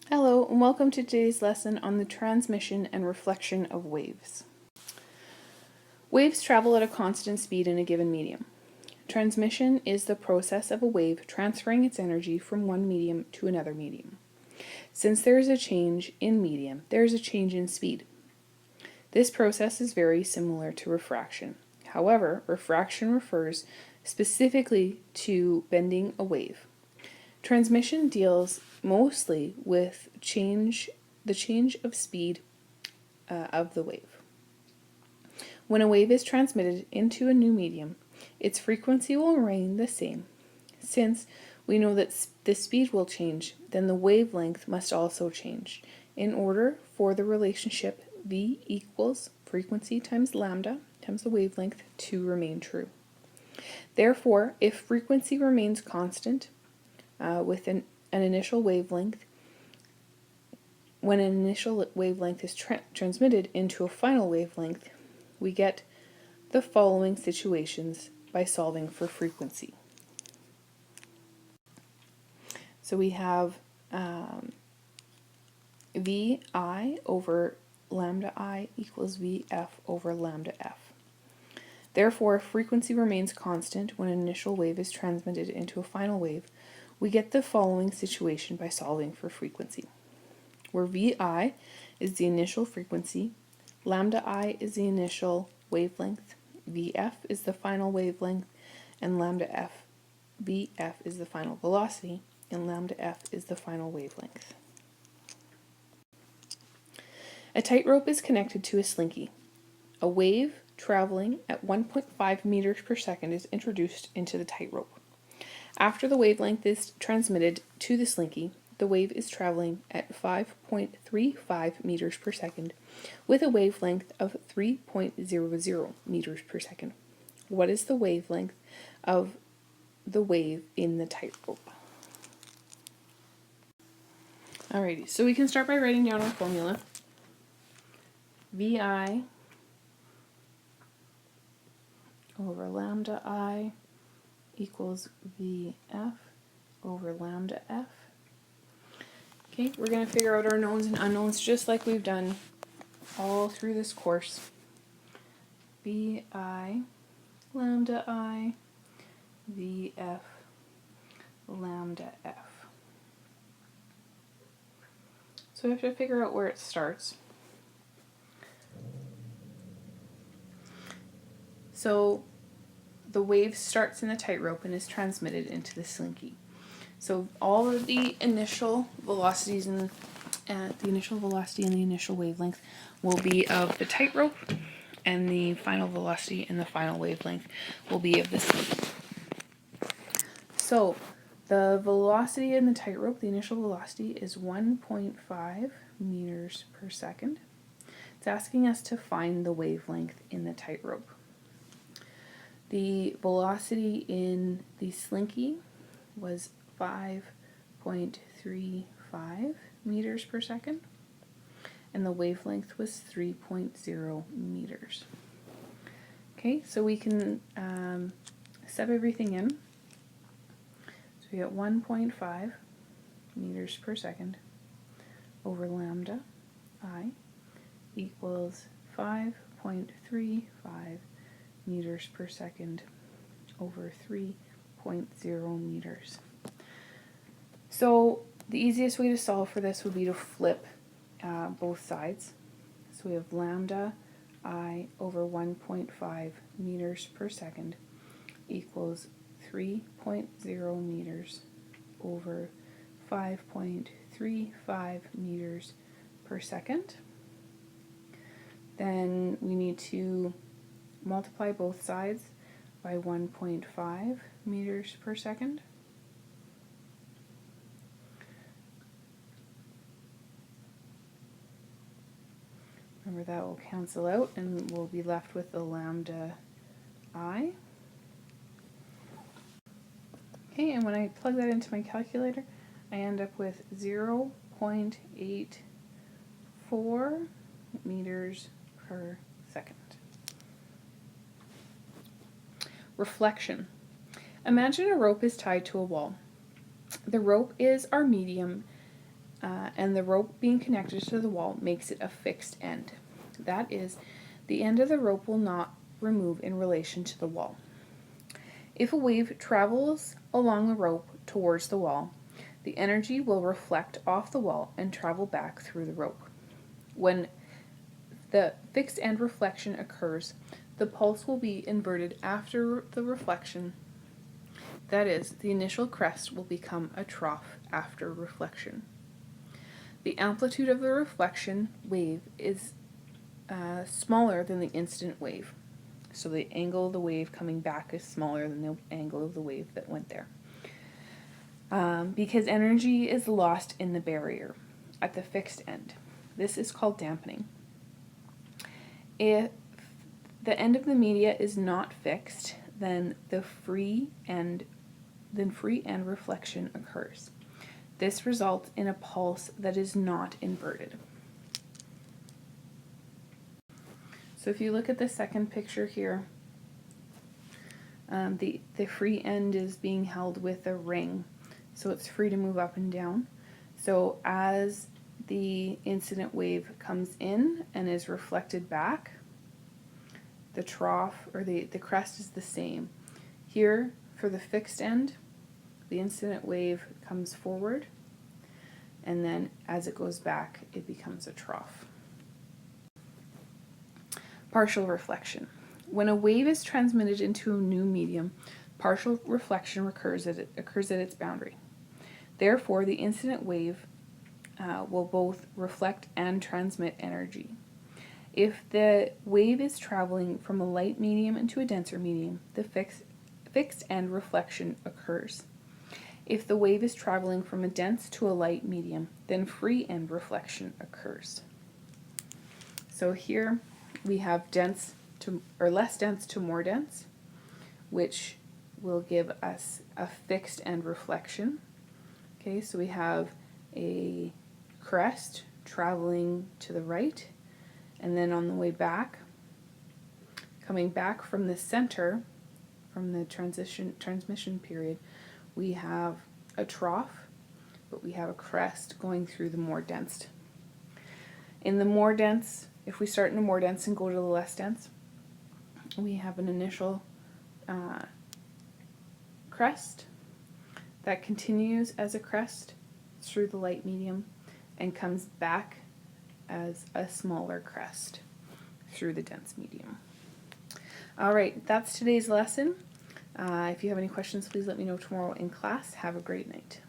Hello, and welcome to today's lesson on the transmission and reflection of waves. Waves travel at a constant speed in a given medium. Transmission is the process of a wave transferring its energy from one medium to another medium. Since there is a change in medium, there is a change in speed. This process is very similar to refraction. However, refraction refers specifically to bending a wave. Transmission deals mostly with the change of speed of the wave. When a wave is transmitted into a new medium, its frequency will remain the same. Since we know that the speed will change, then the wavelength must also change in order for the relationship V equals frequency times lambda times the wavelength to remain true. Therefore, if frequency remains constant with an initial wavelength, when an initial wavelength is transmitted into a final wavelength, we get the following situations by solving for frequency. So we have Vi over lambda I equals Vf over lambda f. Therefore, if frequency remains constant when an initial wave is transmitted into a final wave, we get the following situation by solving for frequency, where Vi is the initial frequency, lambda I is the initial wavelength, Vf is the final wavelength, and lambda f, Vf is the final velocity, and lambda f is the final wavelength. A tightrope is connected to a slinky. A wave traveling at 1.5 meters per second is introduced into the tightrope. After the wavelength is transmitted to the slinky, the wave is traveling at 5.35 meters per second with a wavelength of 3.00 meters per second. What is the wavelength of the wave in the tightrope? Alrighty, so we can start by writing down our formula. Vi over lambda I equals Vf over lambda f. Okay, we're going to figure out our knowns and unknowns just like we've done all through this course. Vi lambda I, Vf lambda f. So we have to figure out where it starts. So the wave starts in the tightrope and is transmitted into the slinky. So all of the initial velocities and the initial velocity and the initial wavelength will be of the tightrope, and the final velocity and the final wavelength will be of the slinky. So the velocity in the tightrope, the initial velocity, is 1.5 meters per second. It's asking us to find the wavelength in the tightrope. The velocity in the slinky was 5.35 meters per second, and the wavelength was 3.0 meters. Okay, so we can sub everything in. So we got 1.5 meters per second over lambda I equals 5.35 meters per second over 3.0 meters. So the easiest way to solve for this would be to flip both sides. So we have lambda I over 1.5 meters per second equals 3.0 meters over 5.35 meters per second. Then we need to multiply both sides by 1.5 meters per second. Remember, that will cancel out and we'll be left with the lambda I. Okay, and when I plug that into my calculator, I end up with 0.84 meters per second. Reflection. Imagine a rope is tied to a wall. The rope is our medium and the rope being connected to the wall makes it a fixed end. That is, the end of the rope will not remove in relation to the wall. If a wave travels along the rope towards the wall, the energy will reflect off the wall and travel back through the rope. When the fixed end reflection occurs, the pulse will be inverted after the reflection. That is, the initial crest will become a trough after reflection. The amplitude of the reflection wave is smaller than the incident wave. So the angle of the wave coming back is smaller than the angle of the wave that went there. Because energy is lost in the barrier at the fixed end. This is called dampening. If the end of the media is not fixed, then free end reflection occurs. This results in a pulse that is not inverted. So if you look at the second picture here, the free end is being held with a ring, so it's free to move up and down. So as the incident wave comes in and is reflected back, the trough or the crest is the same. Here, for the fixed end, the incident wave comes forward, and then as it goes back, it becomes a trough. Partial reflection. When a wave is transmitted into a new medium, partial reflection occurs at its boundary. Therefore, the incident wave will both reflect and transmit energy. If the wave is traveling from a light medium into a denser medium, the fixed end reflection occurs. If the wave is traveling from a dense to a light medium, then free end reflection occurs. So here we have dense to or less dense to more dense, which will give us a fixed end reflection. Okay, so we have a crest traveling to the right, and then on the way back, coming back from the center, from the transmission period, we have a trough, but we have a crest going through the more dense. In the more dense, if we start in the more dense and go to the less dense, we have an initial crest that continues as a crest through the light medium and comes back as a smaller crest through the dense medium. All right, that's today's lesson. If you have any questions, please let me know tomorrow in class. Have a great night.